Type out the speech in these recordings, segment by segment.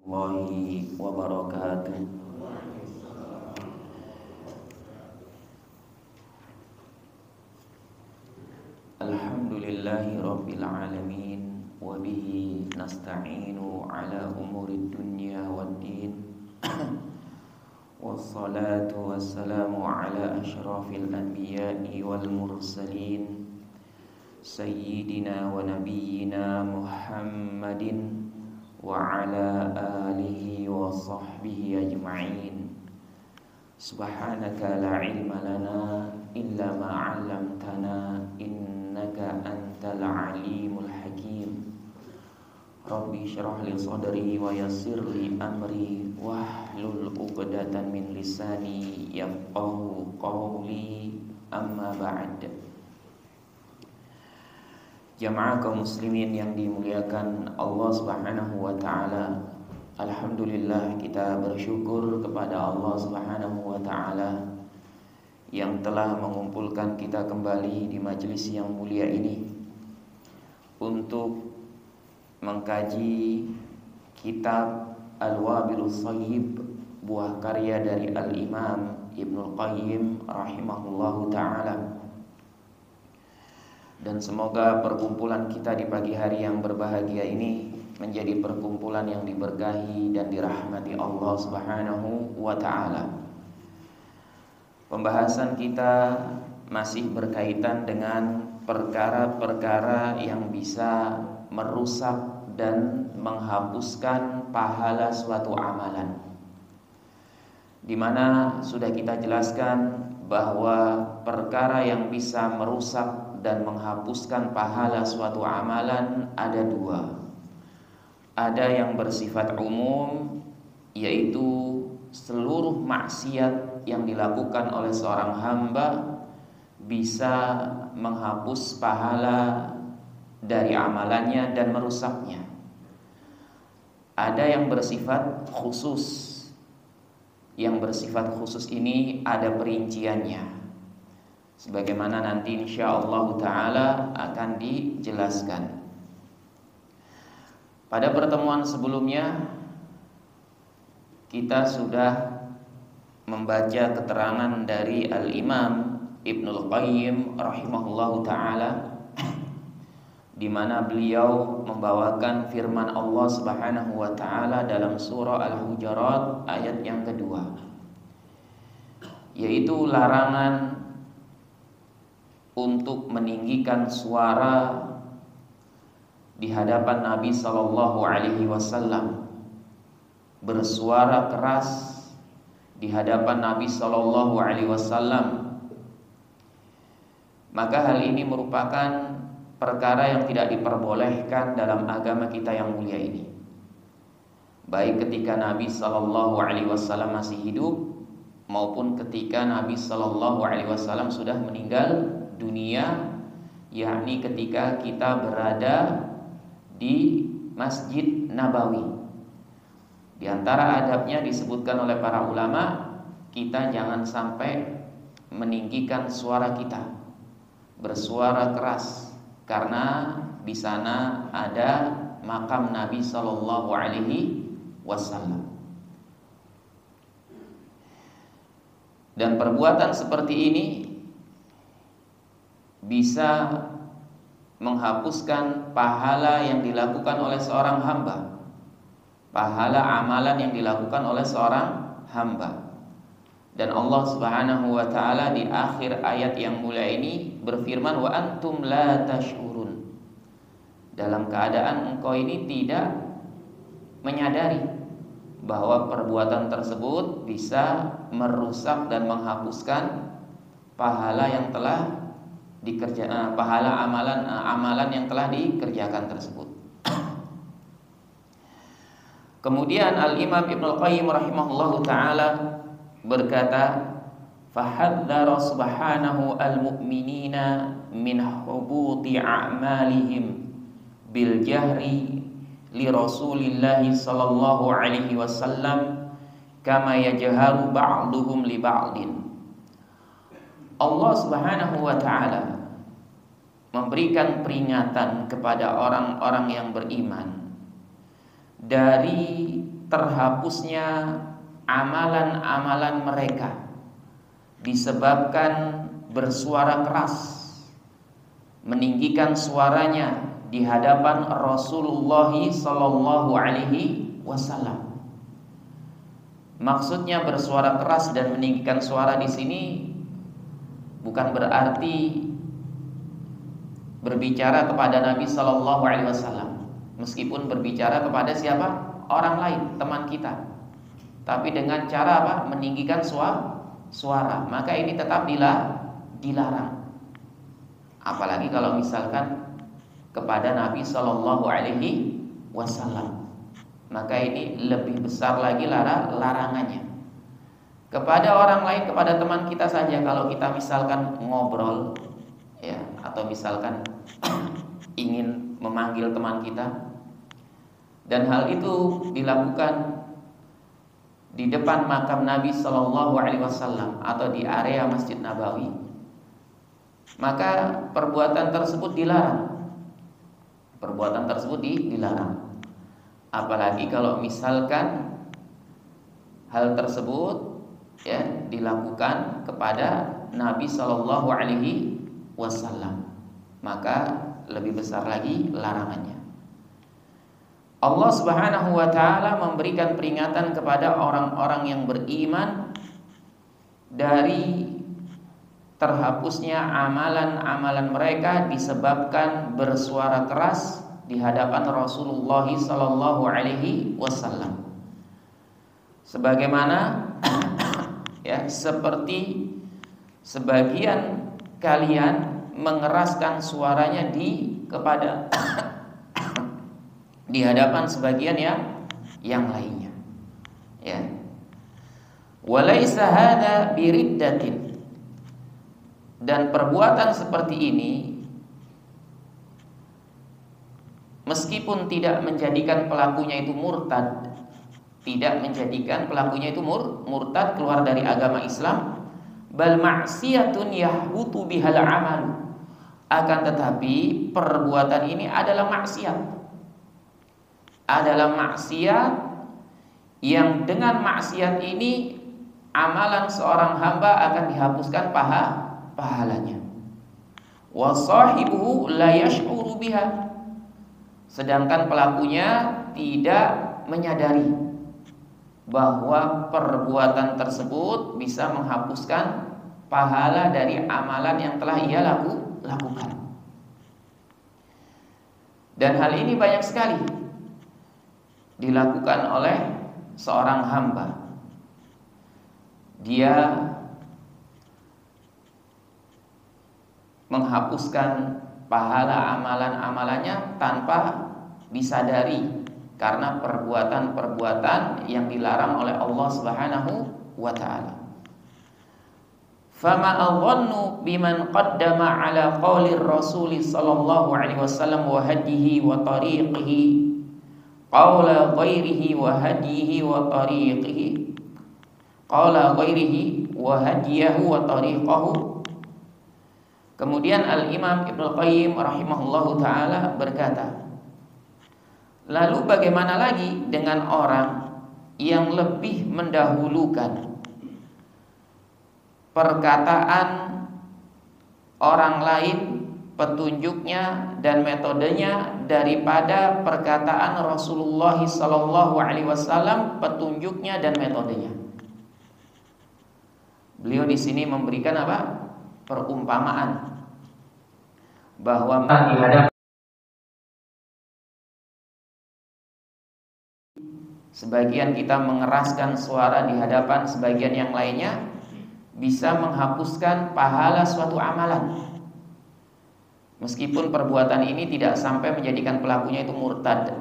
warahmatullahi wabarakatuh. Alhamdulillahi rabbil alamin, wa bihi nasta'inu ala umurid dunya waddin. Wassalatu wassalamu ala asyrafil anbiya'i wal mursalin, sayyidina wa nabiyyina Muhammadin wa ala alihi wa sahbihi ajma'in. Subhanaka la ilma lana illa ma 'allamtana innaka antal alimul hakim. Rabbi shrah li sadri wa yassir li amri wahlul 'uqdatam min lisani yafqahu qawli, amma ba'd. Jamaah kaum muslimin yang dimuliakan Allah Subhanahu wa taala, alhamdulillah kita bersyukur kepada Allah Subhanahu wa taala yang telah mengumpulkan kita kembali di majelis yang mulia ini untuk mengkaji kitab Al-Wabilus Shayyib, buah karya dari Al-Imam Ibnul Qayyim rahimahullahu taala. Dan semoga perkumpulan kita di pagi hari yang berbahagia ini menjadi perkumpulan yang diberkahi dan dirahmati Allah Subhanahu wa taala. Pembahasan kita masih berkaitan dengan perkara-perkara yang bisa merusak dan menghapuskan pahala suatu amalan, di mana sudah kita jelaskan bahwa perkara yang bisa merusak dan menghapuskan pahala suatu amalan ada dua. Ada yang bersifat umum, yaitu seluruh maksiat yang dilakukan oleh seorang hamba bisa menghapus pahala dari amalannya dan merusaknya. Ada yang bersifat khusus. Yang bersifat khusus ini ada perinciannya, sebagaimana nanti insyaallah ta'ala akan dijelaskan. Pada pertemuan sebelumnya kita sudah membaca keterangan dari Al-Imam Ibnul Qayyim rahimahullahu ta'ala, di mana beliau membawakan firman Allah Subhanahu wa ta'ala dalam surah Al-Hujurat ayat yang kedua, yaitu larangan untuk meninggikan suara di hadapan Nabi sallallahu alaihi wasallam, bersuara keras di hadapan Nabi sallallahu alaihi wasallam. Maka hal ini merupakan perkara yang tidak diperbolehkan dalam agama kita yang mulia ini, baik ketika Nabi sallallahu alaihi wasallam masih hidup maupun ketika Nabi sallallahu alaihi wasallam sudah meninggal dunia, yakni ketika kita berada di Masjid Nabawi. Di antara adabnya disebutkan oleh para ulama, kita jangan sampai meninggikan suara kita, bersuara keras, karena di sana ada makam Nabi sallallahu alaihi wasallam. Dan perbuatan seperti ini bisa menghapuskan pahala yang dilakukan oleh seorang hamba, pahala amalan yang dilakukan oleh seorang hamba. Dan Allah Subhanahu wa ta'ala di akhir ayat yang mulia ini berfirman, wa antum la tash'urun, dalam keadaan engkau ini tidak menyadari bahwa perbuatan tersebut bisa merusak dan menghapuskan pahala yang telah dikerjakan, pahala amalan yang telah dikerjakan tersebut. Kemudian Al-Imam Ibnul Qayyim rahimahullahu ta'ala berkata, fahadzara subhanahu al-mu'minina min hubuti a'malihim bil jahri li Rasulillahi sallallahu alaihi wasallam kama yajharu ba'duhum li ba'din. Allah Subhanahu wa ta'ala memberikan peringatan kepada orang-orang yang beriman dari terhapusnya amalan-amalan mereka disebabkan bersuara keras, meninggikan suaranya di hadapan Rasulullah sallallahu alaihi wasallam. Maksudnya bersuara keras dan meninggikan suara di sini bukan berarti berbicara kepada Nabi sallallahu alaihi wasallam, meskipun berbicara kepada siapa? Orang lain, teman kita. Tapi dengan cara apa? Meninggikan suara. Maka ini tetap dilarang. Apalagi kalau misalkan kepada Nabi sallallahu alaihi wasallam. Maka ini lebih besar lagi larangannya. Kepada orang lain, kepada teman kita saja, kalau kita misalkan ngobrol ya, atau misalkan ingin memanggil teman kita, dan hal itu dilakukan di depan makam Nabi sallallahu alaihi wasallam atau di area Masjid Nabawi, maka perbuatan tersebut dilarang. Perbuatan tersebut dilarang. Apalagi kalau misalkan hal tersebut ya dilakukan kepada Nabi sallallahu alaihi wasallam, maka lebih besar lagi larangannya. Allah Subhanahu wa taala memberikan peringatan kepada orang-orang yang beriman dari terhapusnya amalan-amalan mereka disebabkan bersuara keras di hadapan Rasulullah sallallahu alaihi wasallam. Sebagaimana ya, seperti sebagian kalian mengeraskan suaranya kepada di hadapan sebagian yang lainnya. Ya. Walaisa hadza biriddatin. Dan perbuatan seperti ini meskipun tidak menjadikan pelakunya itu murtad, tidak menjadikan pelakunya itu murtad, keluar dari agama Islam, bal ma'siyatun yahbutu bihal amal. Akan tetapi perbuatan ini adalah maksiat. Adalah maksiat yang dengan maksiat ini amalan seorang hamba akan dihapuskan pahalanya. Wa sahibuhu la yash'uru biha. Sedangkan pelakunya tidak menyadari bahwa perbuatan tersebut bisa menghapuskan pahala dari amalan yang telah ia lakukan. Dan hal ini banyak sekali dilakukan oleh seorang hamba. Dia menghapuskan pahala amalan-amalannya tanpa disadari karena perbuatan-perbuatan yang dilarang oleh Allah Subhanahu wa taala. Fama adhannu biman qaddama ala qaulir Rasul sallallahu alaihi wasallam wa hadihi wa tariqihi qawla ghairihi wa hadihi wa tariqihi qawla ghairihi wa hadiyahu wa tariqahu. Kemudian Al-Imam Ibnu Qayyim rahimahullahu ta'ala berkata, lalu bagaimana lagi dengan orang yang lebih mendahulukan perkataan orang lain, petunjuknya dan metodenya daripada perkataan Rasulullah sallallahu alaihi wasallam, petunjuknya dan metodenya. Beliau di sini memberikan apa? Perumpamaan bahwa sebagian kita mengeraskan suara di hadapan sebagian yang lainnya bisa menghapuskan pahala suatu amalan. Meskipun perbuatan ini tidak sampai menjadikan pelakunya itu murtad.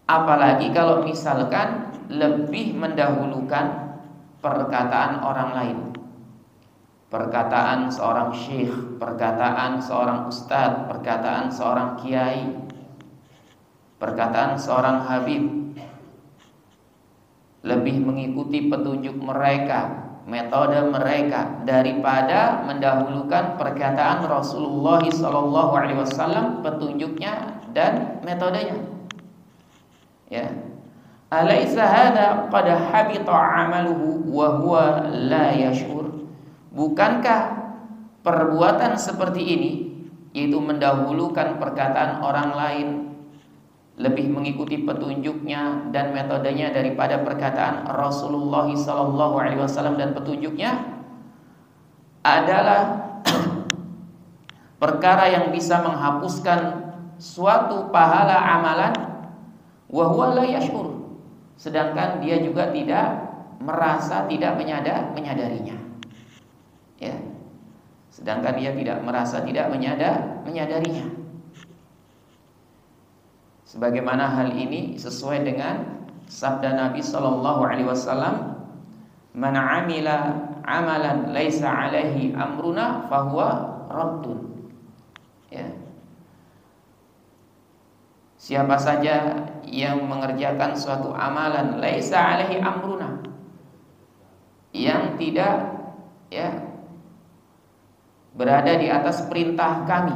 Apalagi kalau misalkan lebih mendahulukan perkataan orang lain, perkataan seorang syekh, perkataan seorang ustadz, perkataan seorang kiai, perkataan seorang habib, lebih mengikuti petunjuk mereka, metode mereka daripada mendahulukan perkataan Rasulullah SAW, petunjuknya dan metodenya. Ya, Alaysa hadza qad habita 'amaluhu wa huwa la yash'ur? Bukankah perbuatan seperti ini, yaitu mendahulukan perkataan orang lain, lebih mengikuti petunjuknya dan metodenya daripada perkataan Rasulullah SAW dan petunjuknya, adalah perkara yang bisa menghapuskan suatu pahala amalan, wa huwa la yash'ur, sedangkan dia juga tidak merasa, tidak menyadarinya. Ya. Sedangkan dia tidak merasa, tidak menyadarinya. Sebagaimana hal ini sesuai dengan sabda Nabi sallallahu alaihi wasallam, "Man 'amila 'amalan laisa 'alaihi amruna fahuwa raddun." Ya. Siapa saja yang mengerjakan suatu amalan laisa alaihi amruna, yang tidak berada di atas perintah kami,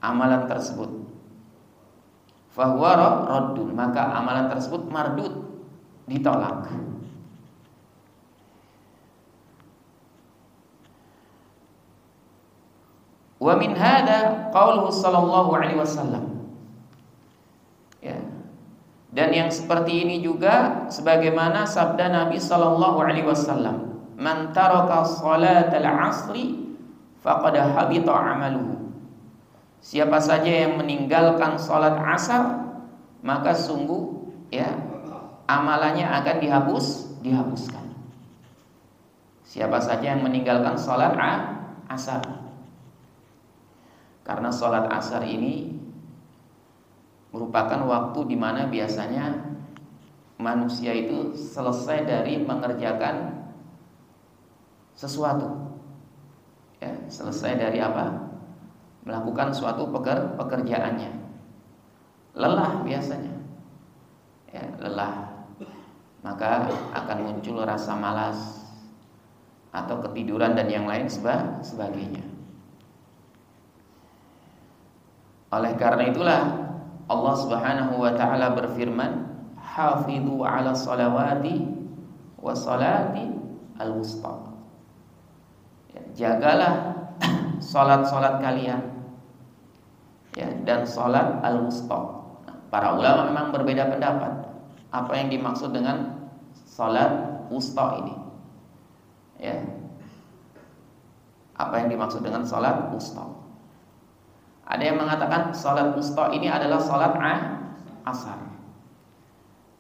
amalan tersebut fahuwa raddun, maka amalan tersebut mardud, ditolak. Wa min hadza qauluhu sallallahu alaihi wasallam. Ya. Dan yang seperti ini juga sebagaimana sabda Nabi sallallahu alaihi wasallam, "Man taraka shalatal 'ashri faqad habita 'amaluhu." Siapa saja yang meninggalkan salat asar, maka sungguh amalannya akan dihapuskan. Siapa saja yang meninggalkan salat asar. Karena salat asar ini merupakan waktu di mana biasanya manusia itu selesai dari mengerjakan sesuatu. Ya, selesai dari apa? Melakukan suatu pekerjaannya. Lelah biasanya. Ya, lelah. Maka akan muncul rasa malas atau ketiduran dan yang lain sebagainya. Oleh karena itulah Allah Subhanahu wa taala berfirman, "Hafidhu 'ala shalawati wa salati al-wusta." Ya, jagalah salat-salat kalian dan salat al-wusta. Para ulama memang berbeda pendapat apa yang dimaksud dengan salat wusta ini. Ya. Apa yang dimaksud dengan salat wusta? Ada yang mengatakan salat wusta ini adalah salat asar.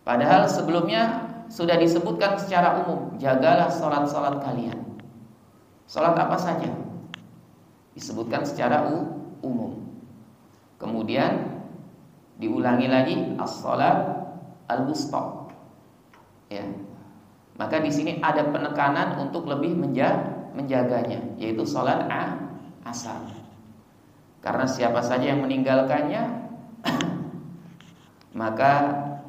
Padahal sebelumnya sudah disebutkan secara umum, jagalah salat-salat kalian. Salat apa saja? Disebutkan secara umum. Kemudian diulangi lagi as-salat al-wusta. Ya. Maka di sini ada penekanan untuk lebih menjaganya, yaitu salat asar. Karena siapa saja yang meninggalkannya maka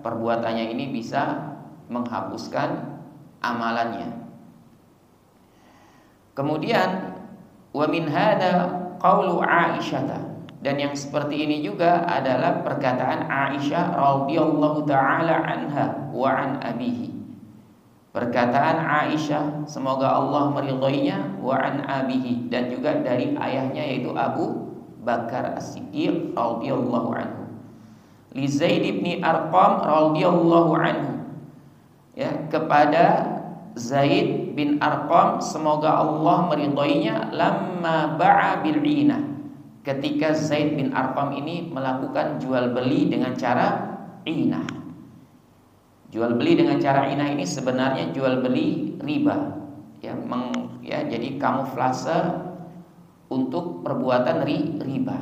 perbuatannya ini bisa menghapuskan amalannya. Kemudian wa min hada qaulu Aisyah, dan yang seperti ini juga adalah perkataan Aisyah radhiyallahu taala anha wa an abihi. Perkataan Aisyah, semoga Allah meridhoinya, wa an abihi, dan juga dari ayahnya yaitu Abu Bakar As-Siddiq radhiyallahu anhu, li Zaid bin Arqam radhiyallahu anhu, kepada Zaid bin Arqam, semoga Allah meridhoinya, lamma ba'a bil inah, ketika Zaid bin Arqam ini melakukan jual beli dengan cara inah. Jual beli dengan cara inah ini sebenarnya jual beli riba, jadi kamuflase untuk perbuatan riba.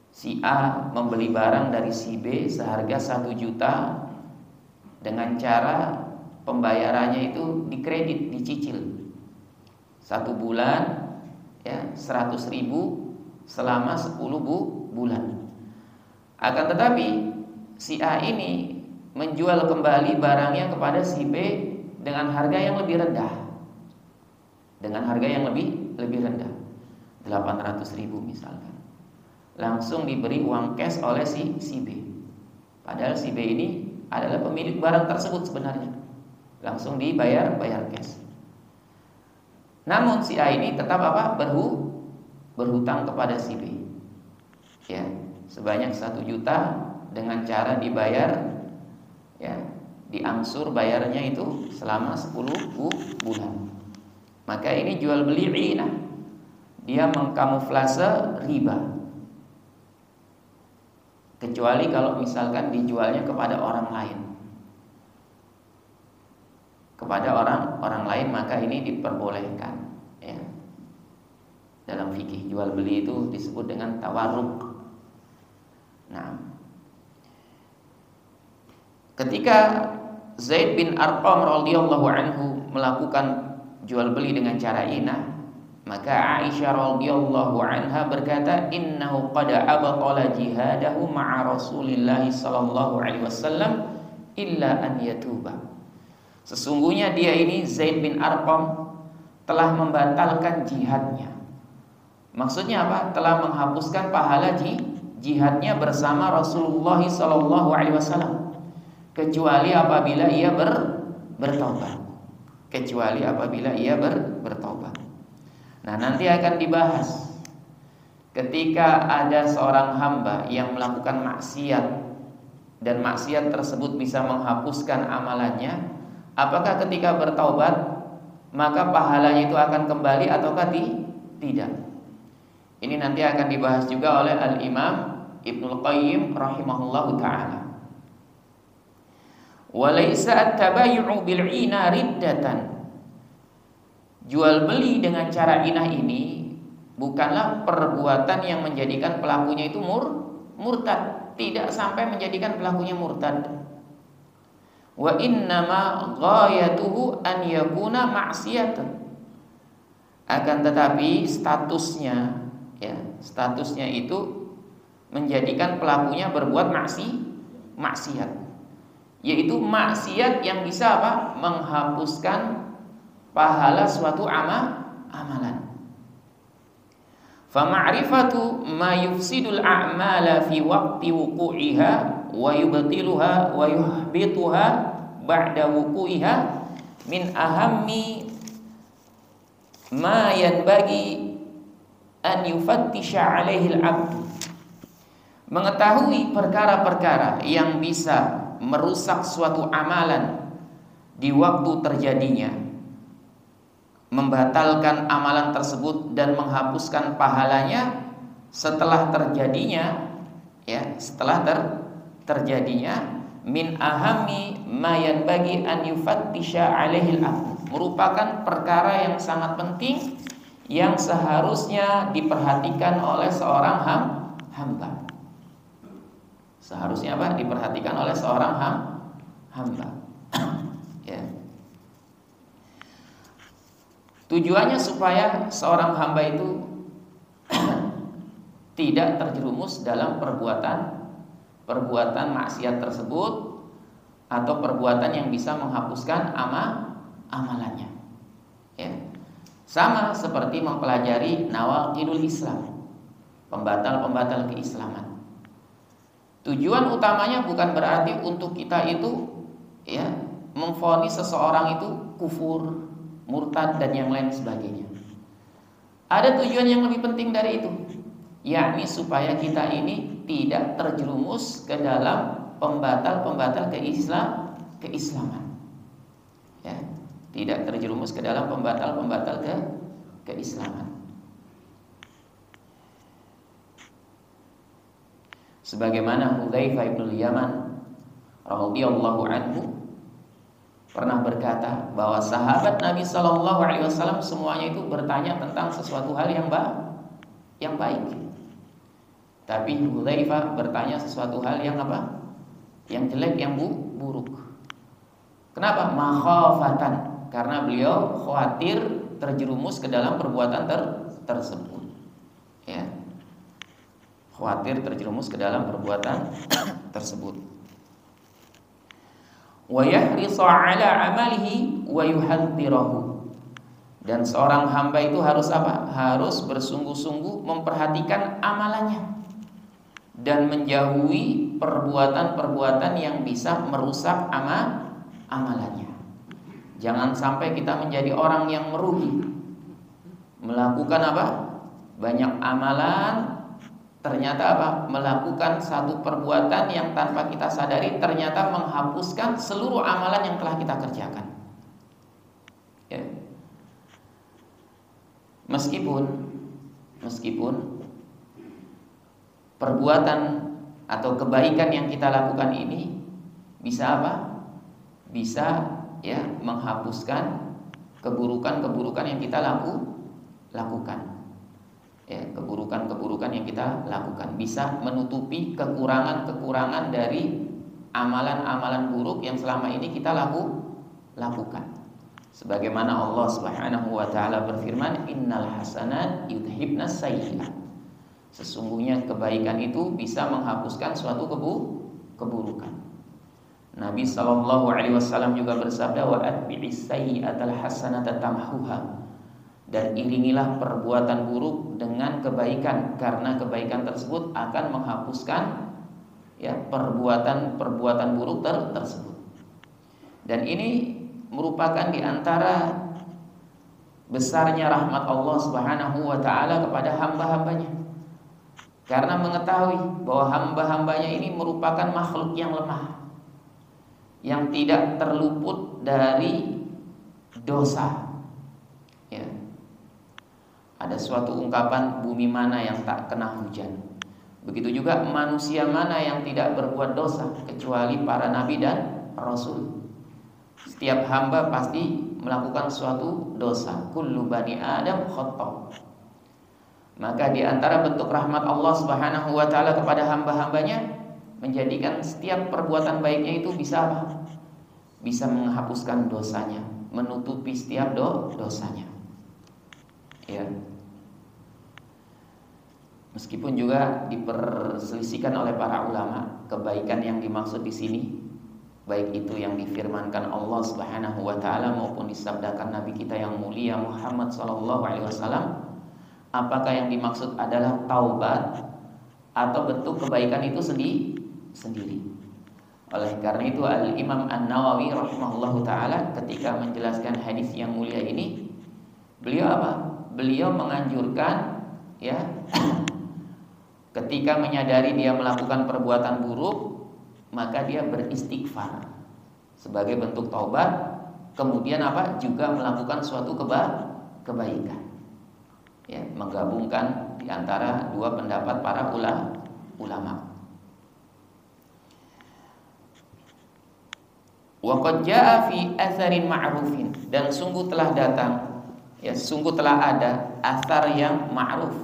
Si A membeli barang dari si B seharga 1 juta dengan cara pembayarannya itu dikredit, dicicil 1 bulan 100.000 selama 10 bulan. Akan tetapi si A ini menjual kembali barangnya kepada si B dengan harga yang lebih rendah. Dengan harga yang lebih rendah, 800.000 misalkan. Langsung diberi uang cash oleh si B. Padahal si B ini adalah pemilik barang tersebut sebenarnya. Langsung bayar cash. Namun si A ini tetap berhutang kepada si B. Ya, sebanyak 1 juta dengan cara dibayar, ya, diangsur bayarnya itu selama 10 bulan. Maka ini jual beli inah. Dia mengkamuflase riba. Kecuali kalau misalkan dijualnya kepada orang lain. Kepada orang lain maka ini diperbolehkan, ya. Dalam fikih jual beli itu disebut dengan tawarruk. Nah, ketika Zaid bin Arqam radhiyallahu anhu melakukan jual beli dengan cara inah, maka Aisyah radhiyallahu anha berkata, innahu qad abtala jihadahu ma'a Rasulillah sallallahu alaihi wasallam illa an yatuba. Sesungguhnya dia ini Zaid bin Arqam telah membatalkan jihadnya. Maksudnya apa? Telah menghapuskan pahala jihadnya bersama Rasulullah sallallahu alaihi wasallam, kecuali apabila ia bertaubat. Kecuali apabila ia bertaubat. Nah, nanti akan dibahas ketika ada seorang hamba yang melakukan maksiat dan maksiat tersebut bisa menghapuskan amalannya, apakah ketika bertaubat maka pahalanya itu akan kembali ataukah tidak? Ini nanti akan dibahas juga oleh Al-Imam Ibnul Qayyim rahimahullahu ta'ala. Walaysa at-tabayyu bil'ina riddatan. Jual beli dengan cara inah ini bukanlah perbuatan yang menjadikan pelakunya itu murtad. Tidak sampai menjadikan pelakunya murtad. Wa innama ghayatuhu an yakuna ma'siyatan. Akan tetapi statusnya itu menjadikan pelakunya berbuat maksiat. Yaitu maksiat yang bisa menghapuskan pahala suatu amalan. Fa ma'rifatu ma yufsidul a'mala fi waqti wuqu'iha wa yubtiluha wa yuhbituha ba'da wuqu'iha min ahammi ma yanbaghi an yufattisha 'alaihi al-'abd. Mengetahui perkara-perkara yang bisa merusak suatu amalan di waktu terjadinya, membatalkan amalan tersebut dan menghapuskan pahalanya setelah terjadinya, terjadinya min ahami ma yanbaghi an yufattisha 'alaihi al-'abd, merupakan perkara yang sangat penting yang seharusnya diperhatikan oleh seorang hamba. Seharusnya diperhatikan oleh seorang hamba. Ya. Tujuannya supaya seorang hamba itu tidak terjerumus dalam perbuatan maksiat tersebut atau perbuatan yang bisa menghapuskan amalannya. Ya. Sama seperti mempelajari nawaqidul Islam, pembatal-pembatal keislaman. Tujuan utamanya bukan berarti untuk kita itu memvonis seseorang itu kufur, murtad dan yang lain sebagainya. Ada tujuan yang lebih penting dari itu, yakni supaya kita ini tidak terjerumus ke dalam pembatal-pembatal keislaman. Ya, tidak terjerumus ke dalam pembatal-pembatal keislaman. Sebagaimana Hudzaifah bin Yaman radhiyallahu anhu pernah berkata bahwa sahabat Nabi sallallahu alaihi wasallam semuanya itu bertanya tentang sesuatu hal yang baik. Tapi Hudzaifah bertanya sesuatu hal yang Yang jelek, yang buruk. Kenapa? Makhafatan, karena beliau khawatir terjerumus ke dalam perbuatan tersebut. Ya. Khawatir terjerumus ke dalam perbuatan tersebut. Wa yahrisu ala amalihi wa yuhadhdhirahu. Dan seorang hamba itu harus Harus bersungguh-sungguh memperhatikan amalannya dan menjauhi perbuatan-perbuatan yang bisa merusak amalannya. Jangan sampai kita menjadi orang yang merugi, melakukan apa? Banyak amalan, ternyata apa? Melakukan satu perbuatan yang tanpa kita sadari ternyata menghapuskan seluruh amalan yang telah kita kerjakan. Ya. Meskipun perbuatan atau kebaikan yang kita lakukan ini bisa apa? Bisa ya menghapuskan keburukan-keburukan yang kita lakukan. Ya, keburukan-keburukan yang kita lakukan bisa menutupi kekurangan-kekurangan dari amalan-amalan buruk yang selama ini kita lakukan. Sebagaimana Allah Subhanahu wa taala berfirman, "Innal hasanat yudhibnas sayyi'at." Sesungguhnya kebaikan itu bisa menghapuskan suatu keburukan. Nabi sallallahu alaihi wasallam juga bersabda, "Wa atbi'is sayyi'atal hasanata tamhuha." Dan iringilah perbuatan buruk dengan kebaikan, karena kebaikan tersebut akan menghapuskan ya perbuatan buruk tersebut. Dan ini merupakan di antara besarnya rahmat Allah Subhanahu wa taala kepada hamba-hambanya. Karena mengetahui bahwa hamba-hambanya ini merupakan makhluk yang lemah, yang tidak terluput dari dosa. Ya. Ada suatu ungkapan, bumi mana yang tak kena hujan. Begitu juga manusia mana yang tidak berbuat dosa, kecuali para nabi dan rasul. Setiap hamba pasti melakukan suatu dosa. Kullu bani Adam khata'. Maka di antara bentuk rahmat Allah Subhanahu wa taala kepada hamba-hambanya, menjadikan setiap perbuatan baiknya itu bisa apa? Bisa menghapuskan dosanya, menutupi setiap dosanya. Ya. Meskipun juga diperselisihkan oleh para ulama, kebaikan yang dimaksud di sini baik itu yang difirmankan Allah Subhanahu wa taala maupun disabdakan Nabi kita yang mulia Muhammad sallallahu alaihi wasallam, apakah yang dimaksud adalah taubat atau bentuk kebaikan itu sendiri. Oleh karena itu Al-Imam An-Nawawi rahimahullahu taala ketika menjelaskan hadis yang mulia ini, beliau apa? Beliau menganjurkan ya ketika menyadari dia melakukan perbuatan buruk, maka dia beristighfar sebagai bentuk taubat, kemudian apa? Juga melakukan suatu kebaikan. Ya, menggabungkan di antara dua pendapat para ulama. Wa qad jaa fi atharin ma'rufin, dan sungguh telah datang, ya sungguh telah ada athar yang ma'ruf.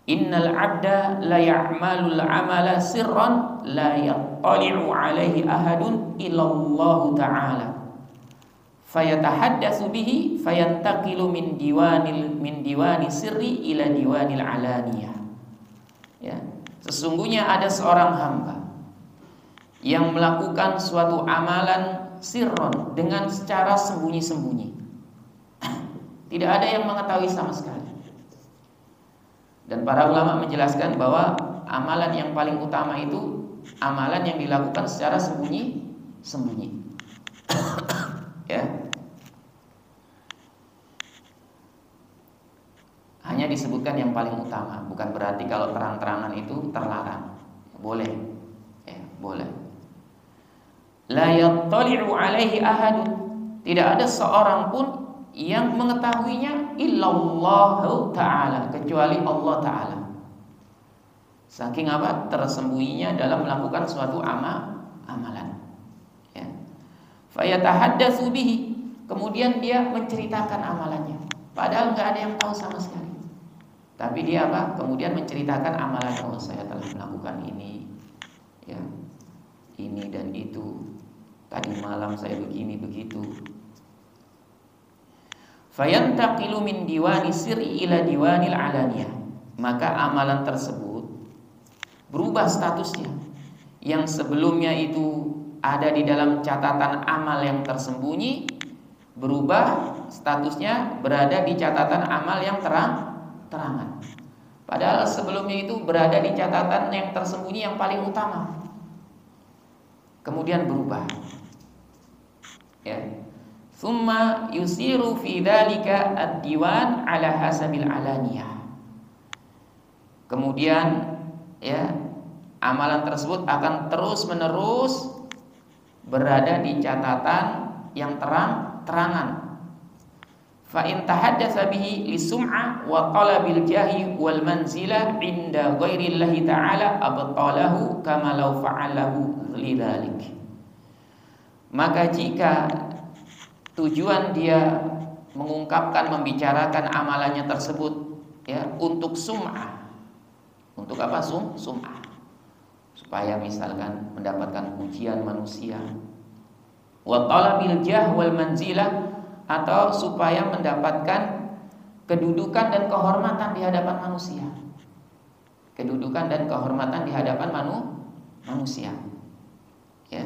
Innal 'abda la ya'malul 'amala sirran la yattali'u 'alaihi ahadun illallah ta'ala. Fayatahaddatsu bihi fayantaqilu min diwani sirri ila diwanil alaniyah. Ya, sesungguhnya ada seorang hamba yang melakukan suatu amalan sirron, dengan secara sembunyi-sembunyi. Tidak ada yang mengetahui sama sekali. Dan para ulama menjelaskan bahwa amalan yang paling utama itu amalan yang dilakukan secara sembunyi-sembunyi. Ya. Hanya disebutkan yang paling utama, bukan berarti kalau terang-terangan itu terlarang. Boleh. Ya, boleh. La yattali'u 'alaihi ahadun, tidak ada seorang pun yang mengetahuinya illallah ta'ala, kecuali Allah ta'ala. Saking apa? Tersembunyinya dalam melakukan suatu amalan. Ya. Fayatahaddatsu bihi, kemudian dia menceritakan amalannya, padahal nggak ada yang tahu sama sekali. Tapi dia apa? Kemudian menceritakan amalan, oh saya telah melakukan ini, ya, ini dan itu. Tadi malam saya begini begitu. Fayantaqilu min diwani sirri ila diwanil alaniyah, maka amalan tersebut berubah statusnya. Yang sebelumnya itu ada di dalam catatan amal yang tersembunyi, berubah statusnya berada di catatan amal yang terangan. Padahal sebelumnya itu berada di catatan yang tersembunyi yang paling utama. Kemudian berubah. Ya. Tsumma yusiru fi dzalika ad-diwan ala hasabil alaniyah. Kemudian ya, amalan tersebut akan terus-menerus berada di catatan yang terang-terangan. Fa in tahaddatsa bihi lisum'ah wa talabil jahi wal manzilah inda ghairillahi ta'ala abtalahu kama law fa'alahu lidzalik. Maka jika tujuan dia mengungkapkan, membicarakan amalannya tersebut ya untuk sum'ah. Untuk apa? Sum'ah. Supaya misalkan mendapatkan pujian manusia. Wa talabil jah wal manzilah, atau supaya mendapatkan kedudukan dan kehormatan di hadapan manusia. Kedudukan dan kehormatan di hadapan manusia. Ya.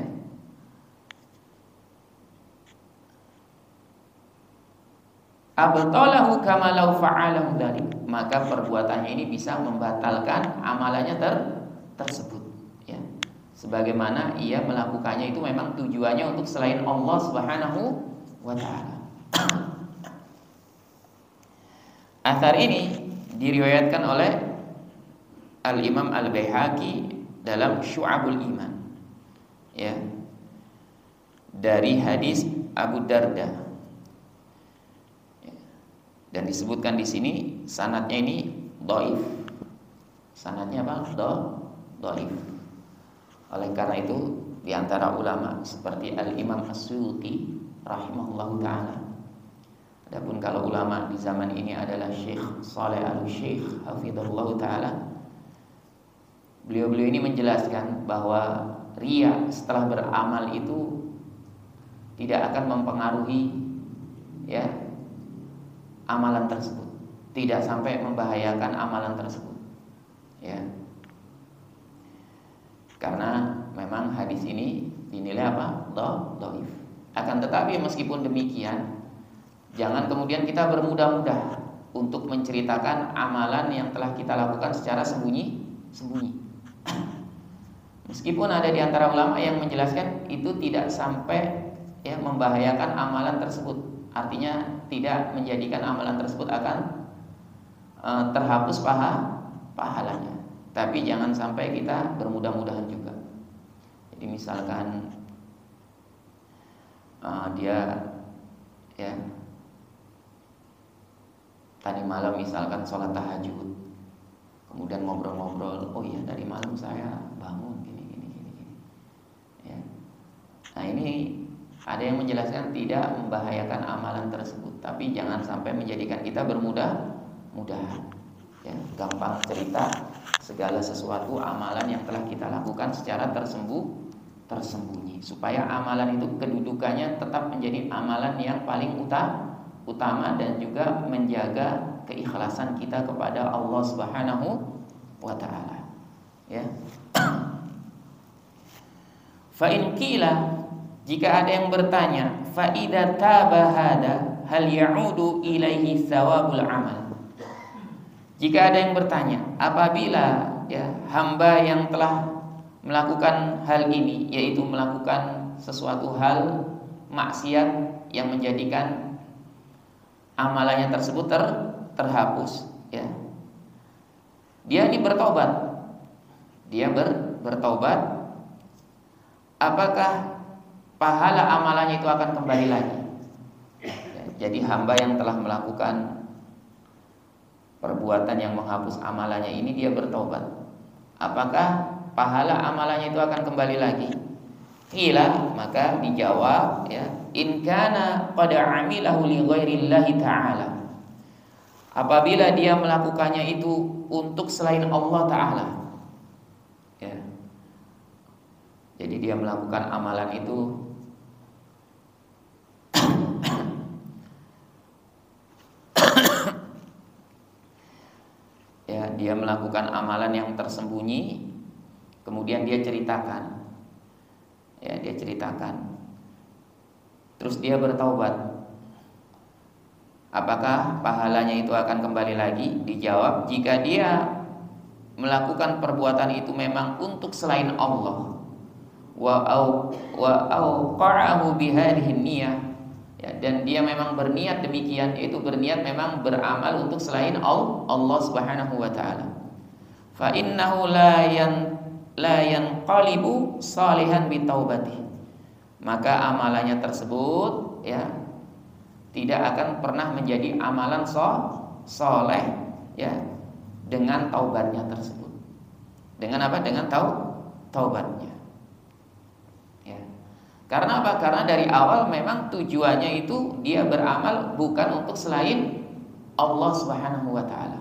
Abtalahu kama law fa'alahu dzalik. Maka perbuatannya ini bisa membatalkan amalannya tersebut, ya. Sebagaimana ia melakukannya itu memang tujuannya untuk selain Allah Subhanahu wa taala. Athar ini diriwayatkan oleh Al-Imam Al-Baihaqi dalam Syu'abul Iman, ya, dari hadis Abu Darda, ya. Dan disebutkan di sini sanadnya ini dhaif. Sanadnya apa? Dhaif. Oleh karena itu di antara ulama seperti Al-Imam As-Suyuti rahimahullahu taala. Adapun kalau ulama di zaman ini adalah Syekh Saleh Al-Syekh hafizahullahu taala. Beliau-beliau ini menjelaskan bahwa riya setelah beramal itu tidak akan mempengaruhi ya amalan tersebut, tidak sampai membahayakan amalan tersebut. Ya. Karena memang hadis ini dinilai apa? Dhaif. Akan tetapi meskipun demikian, jangan kemudian kita bermudah-mudah untuk menceritakan amalan yang telah kita lakukan secara sembunyi-sembunyi. Meskipun ada di antara ulama yang menjelaskan itu tidak sampai ya membahayakan amalan tersebut. Artinya tidak menjadikan amalan tersebut akan terhapus pahalanya. Tapi jangan sampai kita bermudah-mudahan juga. Jadi misalkan dia ya tadi malam misalkan sholat tahajud, kemudian ngobrol-ngobrol, oh iya tadi malam saya bangun gini. Ya. Nah ini ada yang menjelaskan tidak membahayakan amalan tersebut, tapi jangan sampai menjadikan kita bermudah-mudahan. Ya, gampang cerita segala sesuatu amalan yang telah kita lakukan secara tersembunyi, supaya amalan itu kedudukannya tetap menjadi amalan yang paling utama dan juga menjaga keikhlasan kita kepada Allah Subhanahu wa taala. Ya. Fa in qila, jika ada yang bertanya, fa idza taba hada hal ya'udu ilaihi thawabul amal. Jika ada yang bertanya, apabila ya hamba yang telah melakukan hal ini, yaitu melakukan sesuatu hal maksiat yang menjadikan amalannya tersebut terhapus, ya. Dia ini bertobat. Dia bertobat. Apakah pahala amalannya itu akan kembali lagi? Ya, jadi hamba yang telah melakukan perbuatan yang menghapus amalannya ini dia bertobat. Apakah pahala amalannya itu akan kembali lagi? Qila, maka dijawab ya, in kana qad amilahu li ghairillahi ta'ala. Apabila dia melakukannya itu untuk selain Allah taala. Ya. Jadi dia melakukan amalan itu ya, dia melakukan amalan yang tersembunyi, kemudian dia ceritakan. Ya, dia ceritakan. Terus dia bertaubat. Apakah pahalanya itu akan kembali lagi? Dijawab, jika dia melakukan perbuatan itu memang untuk selain Allah, wa auqa'ahu bihadhihi niyyah, ya, dan dia memang berniat demikian, yaitu berniat memang beramal untuk selain Allah Subhanahu wa taala, fa innahu la yanqalibu salihan bi taubati, maka amalannya tersebut, ya, tidak akan pernah menjadi amalan soleh, ya, dengan taubatnya tersebut. Dengan apa? Dengan taubatnya. Ya. Karena apa? Karena dari awal memang tujuannya itu dia beramal bukan untuk selain Allah Subhanahu wa taala.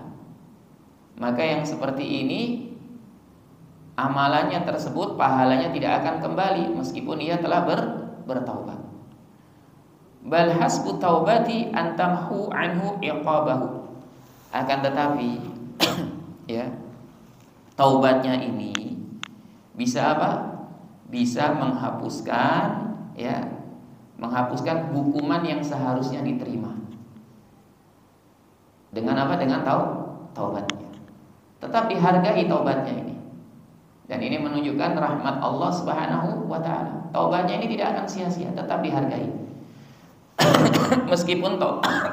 Maka yang seperti ini amalannya tersebut pahalanya tidak akan kembali meskipun ia telah bertaubat. Bal hasbu taubati antamhu anhu iqabahu. Akan tetapi ya, taubatnya ini bisa apa? Bisa menghapuskan, ya, menghapuskan hukuman yang seharusnya diterima. Dengan apa? Dengan taubatnya. Tetap dihargai taubatnya ini. Dan ini menunjukkan rahmat Allah Subhanahu wa taala. Taubatnya ini tidak akan sia-sia, tetap dihargai. Meskipun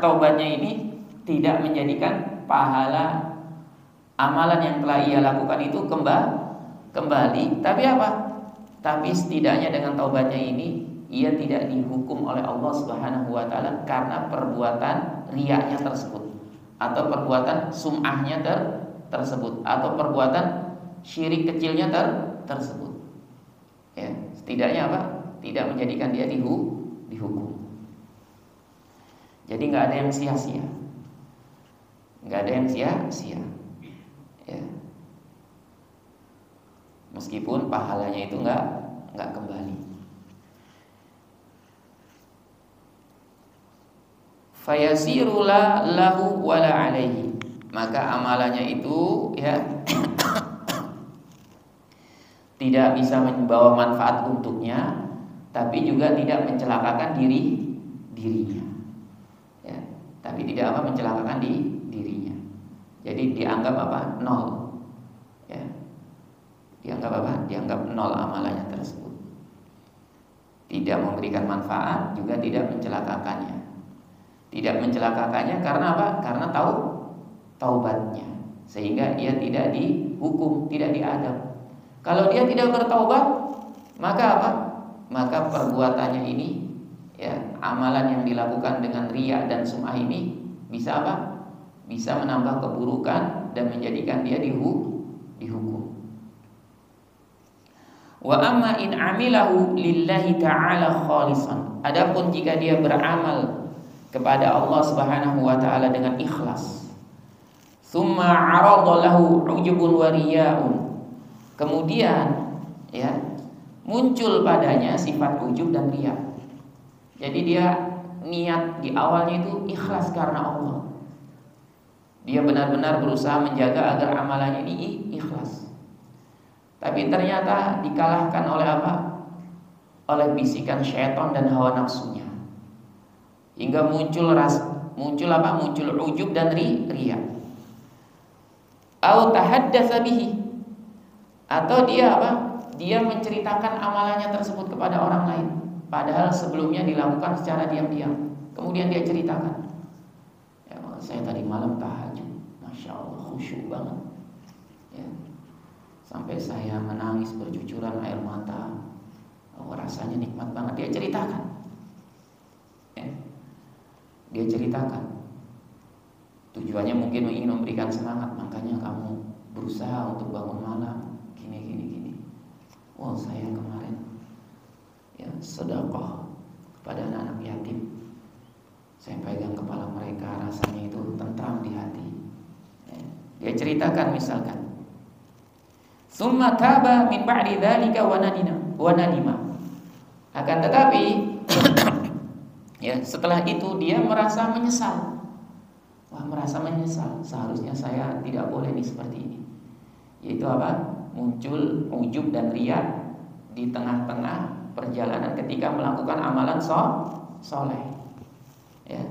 taubatnya ini tidak menjadikan pahala amalan yang telah ia lakukan itu kembali, tapi apa? Tapi setidaknya dengan taubatnya ini ia tidak dihukum oleh Allah Subhanahu wa taala karena perbuatan riyanya tersebut, atau perbuatan sum'ahnya tersebut, atau perbuatan syirik kecilnya tersebut. Ya, setidaknya apa? Tidak menjadikan dia dihukum. Jadi nggak ada yang sia-sia, nggak ada yang sia-sia. Ya. Meskipun pahalanya itu nggak kembali. Fayasiru lahu wala alaihi, maka amalannya itu, ya, tidak bisa membawa manfaat untuknya, tapi juga tidak mencelakakan dirinya. Ya, tapi tidak apa mencelakakan dirinya. Jadi dianggap apa? Nol. Ya. Dianggap apa? Dianggap nol amalannya tersebut. Tidak memberikan manfaat, juga tidak mencelakakannya. Tidak mencelakakannya karena apa? Karena taubatnya, sehingga ia tidak dihukum, tidak diadab. Kalau dia tidak bertaubat, maka apa? Maka perbuatannya ini, ya, amalan yang dilakukan dengan riya dan sum'ah ini bisa apa? Bisa menambah keburukan dan menjadikan dia dihukum. Wa amma in amilahu lillahi ta'ala khalisan. Adapun jika dia beramal kepada Allah Subhanahu wa taala dengan ikhlas, summa 'arada lahu 'ujubun wa riya'un, kemudian, ya, muncul padanya sifat ujub dan riya. Jadi dia niat di awalnya itu ikhlas karena Allah. Dia benar-benar berusaha menjaga agar amalannya ini ikhlas. Tapi ternyata dikalahkan oleh apa? Oleh bisikan syaitan dan hawa nafsunya. Hingga muncul apa? Muncul ujub dan riya. Au tahaddatsa bihi, atau dia apa? Dia menceritakan amalannya tersebut kepada orang lain, padahal sebelumnya dilakukan secara diam-diam. Kemudian dia ceritakan, ya, saya tadi malam tahajud, masya Allah, khusyuk banget, ya, sampai saya menangis bercucuran air mata. Oh, rasanya nikmat banget. Dia ceritakan, ya. Dia ceritakan. Tujuannya mungkin ingin memberikan semangat, makanya kamu berusaha untuk bangun malam, gini. Oh, saya kemarin, ya, sedekah kepada anak-anak yatim. Saya pegang kepala mereka, rasanya itu tentram di hati. Ya. Dia ceritakan misalkan, summa taba min ba'di dzalika wa nadima. Akan tetapi ya, setelah itu dia merasa menyesal. Wah, merasa menyesal, seharusnya saya tidak boleh nih seperti ini. Yaitu apa? Muncul ujub dan riya di tengah-tengah perjalanan ketika melakukan amalan soleh. Ya.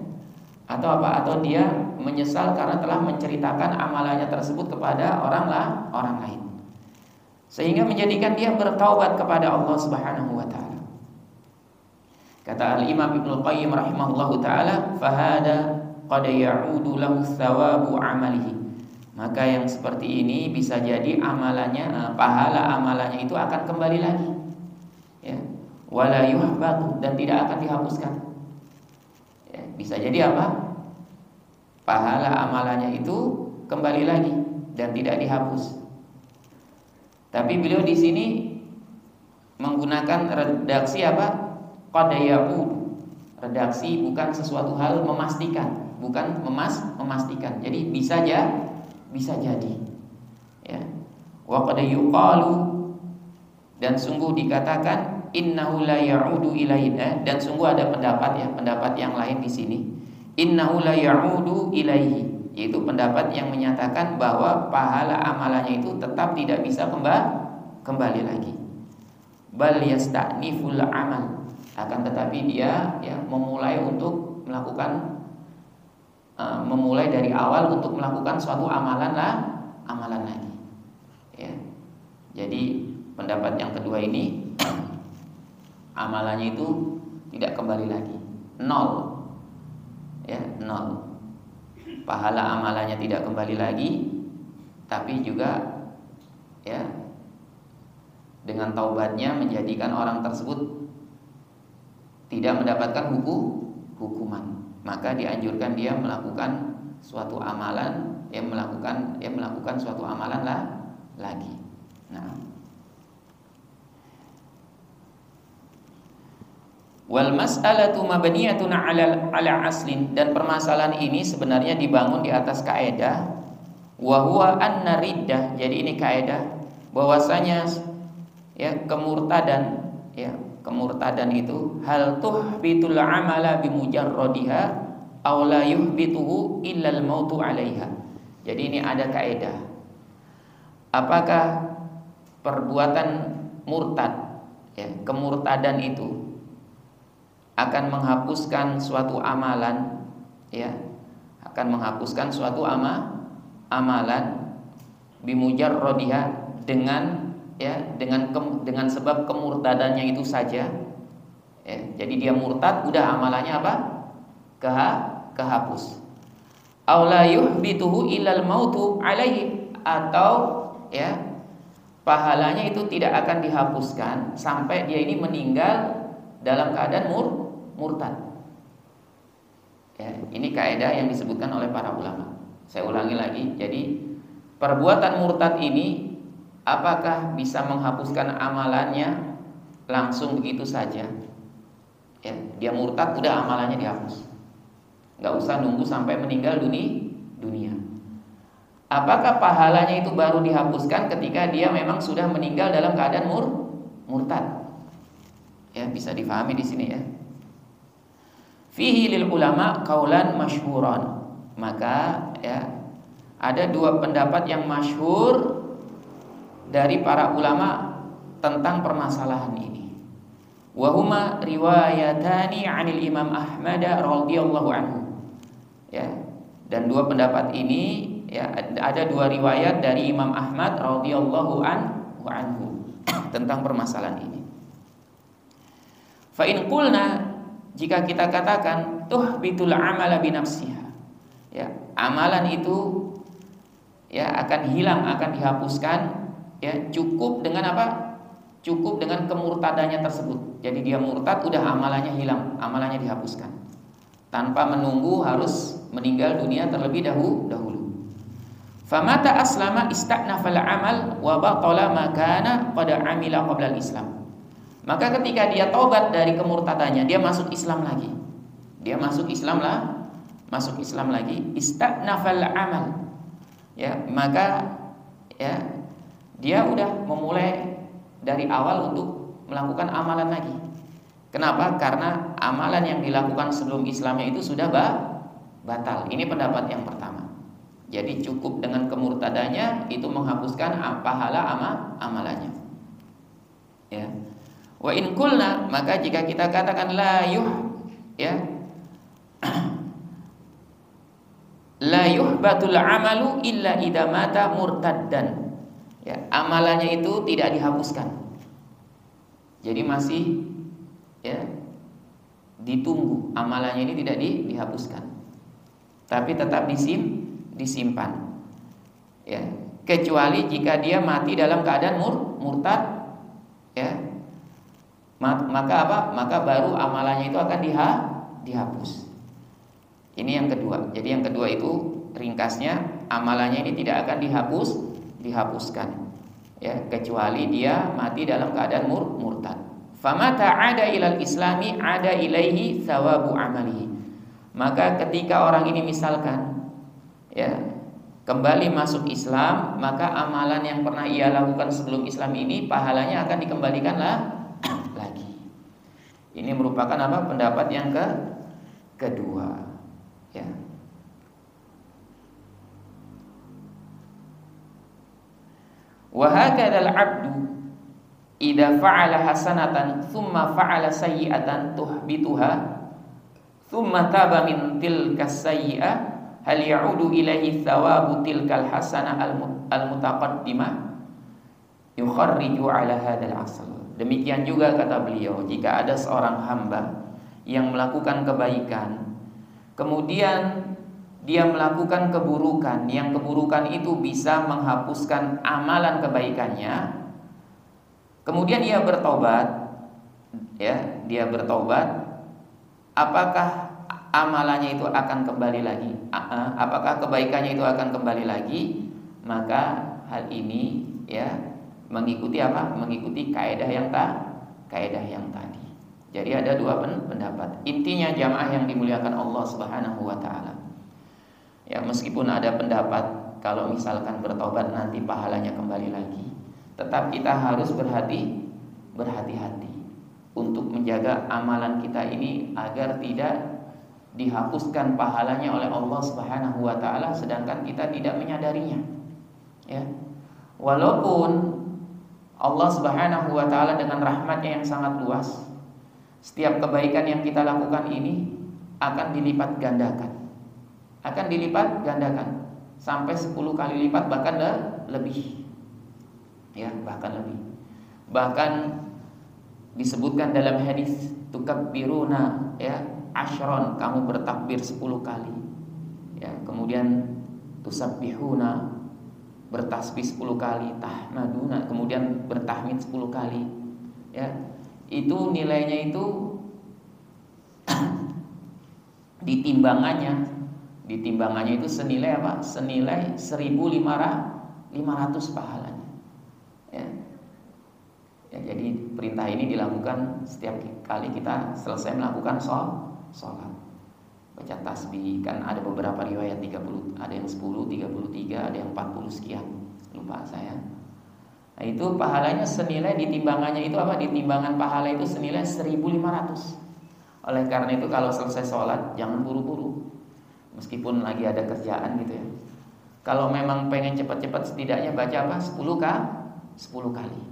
Atau apa? Atau dia menyesal karena telah menceritakan amalannya tersebut kepada orang lain, sehingga menjadikan dia bertaubat kepada Allah Subhanahu wa taala. Kata Al-Imam Ibnu Qayyim rahimahullahu taala, "Fahada qad ya'udu lahu thawabu amalihi." Maka yang seperti ini bisa jadi amalannya, pahala amalannya itu akan kembali lagi. Ya. Wala yuhbatu, dan tidak akan dihapuskan. Ya, bisa jadi apa? Pahala amalannya itu kembali lagi dan tidak dihapus. Tapi beliau di sini menggunakan redaksi apa? Qad ya'ud. Redaksi bukan sesuatu hal memastikan, bukan memastikan. Jadi bisa jadi. Ya. Wa qad yuqalu, dan sungguh dikatakan innahu la ya'udu ilaina, dan sungguh ada pendapat yang lain di sini. Innahu la ya'udu ilaihi, yaitu pendapat yang menyatakan bahwa pahala amalannya itu tetap tidak bisa kembali lagi. Bal yasta'niful amal, akan tetapi dia memulai untuk melakukan memulai dari awal untuk melakukan suatu amalan lagi. Ya. Jadi pendapat yang kedua ini amalannya itu tidak kembali lagi, nol. Ya, nol. Pahala amalannya tidak kembali lagi, tapi juga ya dengan taubatnya menjadikan orang tersebut tidak mendapatkan hukuman. Maka dianjurkan dia melakukan suatu amalan, melakukan suatu amalan lagi. Nah, wal mas'alatu mabniyatun 'ala aslin, dan permasalahan ini sebenarnya dibangun di atas kaidah wa huwa anna riddah. Jadi ini kaidah bahwasanya kemurtadan itu hal tuhbitul amala bimujarradiha aw la yuhbituhu illa al mautu 'alaiha. Jadi ini ada kaidah. Apakah perbuatan murtad, kemurtadan itu akan menghapuskan suatu amalan, akan menghapuskan suatu amalan bimujarradiha, dengan sebab kemurtadannya itu saja. Jadi dia murtad, udah amalannya apa? Kehapus. Aw la yuhbituhu illal mautu alaihi, atau pahalanya itu tidak akan dihapuskan sampai dia ini meninggal dalam keadaan murtad. Ini kaidah yang disebutkan oleh para ulama. Saya ulangi lagi. Jadi perbuatan murtad ini apakah bisa menghapuskan amalannya langsung begitu saja? Dia murtad, udah amalannya dihapus, nggak usah nunggu sampai meninggal dunia. Apakah pahalanya itu baru dihapuskan ketika dia memang sudah meninggal dalam keadaan murtad? Bisa difahami di sini ya. Fihi lil ulama qaulan masyhuran. Maka ada dua pendapat yang masyhur dari para ulama tentang permasalahan ini. Wa huma riwayatani 'anil Imam Ahmad radhiyallahu anhu. Dan dua pendapat ini ada dua riwayat dari Imam Ahmad radhiyallahu anhu tentang permasalahan ini. Fa in qulna, jika kita katakan tuhbitul amala binafsiha, amalan itu akan hilang, akan dihapuskan, cukup dengan apa? Cukup dengan kemurtadannya tersebut. Jadi dia murtad, udah amalannya hilang, amalannya dihapuskan, tanpa menunggu harus meninggal dunia terlebih dahulu. Famata aslama ista'nafal amal wa batala ma kana qad amila qabla al-islam. Maka ketika dia taubat dari kemurtadannya, dia masuk Islam lagi. Masuk Islam lagi, ista'nafal amal. Maka dia udah memulai dari awal untuk melakukan amalan lagi. Kenapa? Karena amalan yang dilakukan sebelum Islamnya itu sudah batal. Ini pendapat yang pertama. Jadi cukup dengan kemurtadannya itu menghapuskan pahala amalannya. Wa in qulna, maka jika kita katakan la yuhbatul amalu illa idza mata murtaddan. Ya, amalannya itu tidak dihapuskan. Jadi masih ya ditunggu, amalannya ini tidak dihapuskan. Tapi tetap disimpan. Ya, kecuali jika dia mati dalam keadaan murtad, ya. Maka apa? Maka baru amalannya itu akan dihapus. Ini yang kedua. Jadi yang kedua itu ringkasnya, amalannya ini tidak akan dihapuskan. Ya, kecuali dia mati dalam keadaan murtad. Famata ada ilal islami ada ilaihi thawabu amalihi. Maka ketika orang ini misalkan ya kembali masuk Islam, maka amalan yang pernah ia lakukan sebelum Islam ini pahalanya akan dikembalikan lagi. Ini merupakan apa? Pendapat yang kedua. Ya. Wa hakadzal 'abdu idza fa'ala hasanatan thumma fa'ala sayyi'atan tuhbituha thumma taba min tilka sayyi'ah hal ya'udu ilaihi thawabu tilkal hasanah al-mutaqaddimah yukharriju ala hadzal asl. Demikian juga kata beliau, jika ada seorang hamba yang melakukan kebaikan, kemudian dia melakukan keburukan, yang keburukan itu bisa menghapuskan amalan kebaikannya, kemudian ia bertobat, ya, dia bertobat, apakah amalannya itu akan kembali lagi? Apakah kebaikannya itu akan kembali lagi? Maka hal ini ya mengikuti apa? Mengikuti kaidah yang tadi. Jadi ada dua pendapat. Intinya jamaah yang dimuliakan Allah Subhanahu wa taala. Ya, meskipun ada pendapat kalau misalkan bertobat nanti pahalanya kembali lagi, tetap kita harus berhati-hati untuk menjaga amalan kita ini agar tidak dihapuskan pahalanya oleh Allah Subhanahu wa taala sedangkan kita tidak menyadarinya. Ya. Walaupun Allah Subhanahu wa taala dengan rahmatnya yang sangat luas, setiap kebaikan yang kita lakukan ini akan dilipat gandakan. Akan dilipat gandakan sampai 10 kali lipat bahkan lebih. Ya, bahkan lebih. Bahkan disebutkan dalam hadis tukabbiruna ya asyron, kamu bertakbir 10 kali. Ya, kemudian tusabbihuna, bertasbih 10 kali, tahmaduna, kemudian bertahmid 10 kali. Ya. Itu nilainya itu ditimbangannya itu senilai apa? Senilai 1.500 pahalanya. Ya. Ya, jadi perintah ini dilakukan setiap kali kita selesai melakukan sholat. Baca tasbih, kan ada beberapa riwayat 30, ada yang 10, 33, ada yang 40 sekian, lupa saya. Nah, itu pahalanya senilai ditimbangannya itu apa? Ditimbangan pahala itu senilai 1.500. Oleh karena itu kalau selesai sholat jangan buru-buru, meskipun lagi ada kerjaan gitu ya. Kalau memang pengen cepat-cepat setidaknya baca apa? 10 kali.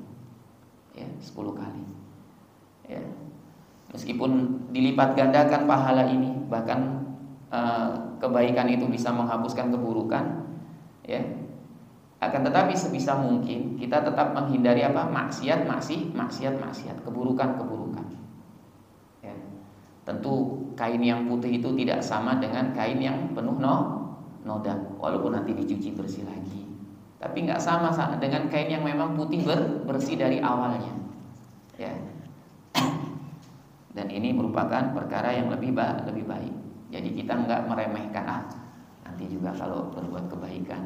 Ya, 10 kali. Ya. Meskipun dilipat gandakan pahala ini, bahkan kebaikan itu bisa menghapuskan keburukan, ya. Akan tetapi sebisa mungkin kita tetap menghindari apa? Maksiat, keburukan. Ya. Tentu kain yang putih itu tidak sama dengan kain yang penuh noda, walaupun nanti dicuci bersih lagi. Tapi nggak sama dengan kain yang memang putih bersih dari awalnya. Ya. Dan ini merupakan perkara yang lebih baik. Jadi kita nggak meremehkan nanti juga kalau berbuat kebaikan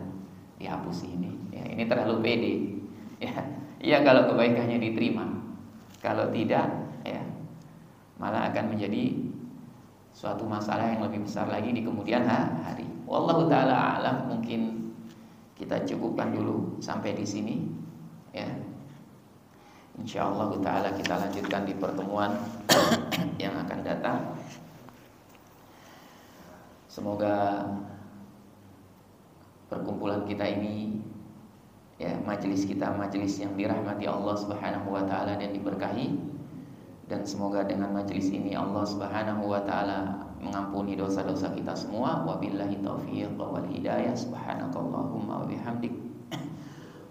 dihapus ini. Ya, ini terlalu pede. Ya, iya kalau kebaikannya diterima. Kalau tidak, ya malah akan menjadi suatu masalah yang lebih besar lagi di kemudian hari. Wallahu taala alam. Mungkin kita cukupkan dulu sampai di sini. Ya. Insyaallah taala kita lanjutkan di pertemuan yang akan datang. Semoga perkumpulan kita ini, ya, majelis kita majelis yang dirahmati Allah Subhanahu wa taala dan diberkahi, Dan semoga dengan majelis ini Allah Subhanahu wa taala mengampuni dosa-dosa kita semua. Wabillahi taufiq wal hidayah. Subhanakallahumma wa bihamdik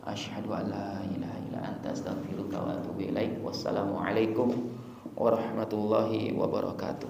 asyhadu an la ilaha illa anta astaghfiruka wa atubu ilaik. Wassalamualaikum warahmatullahi wabarakatuh.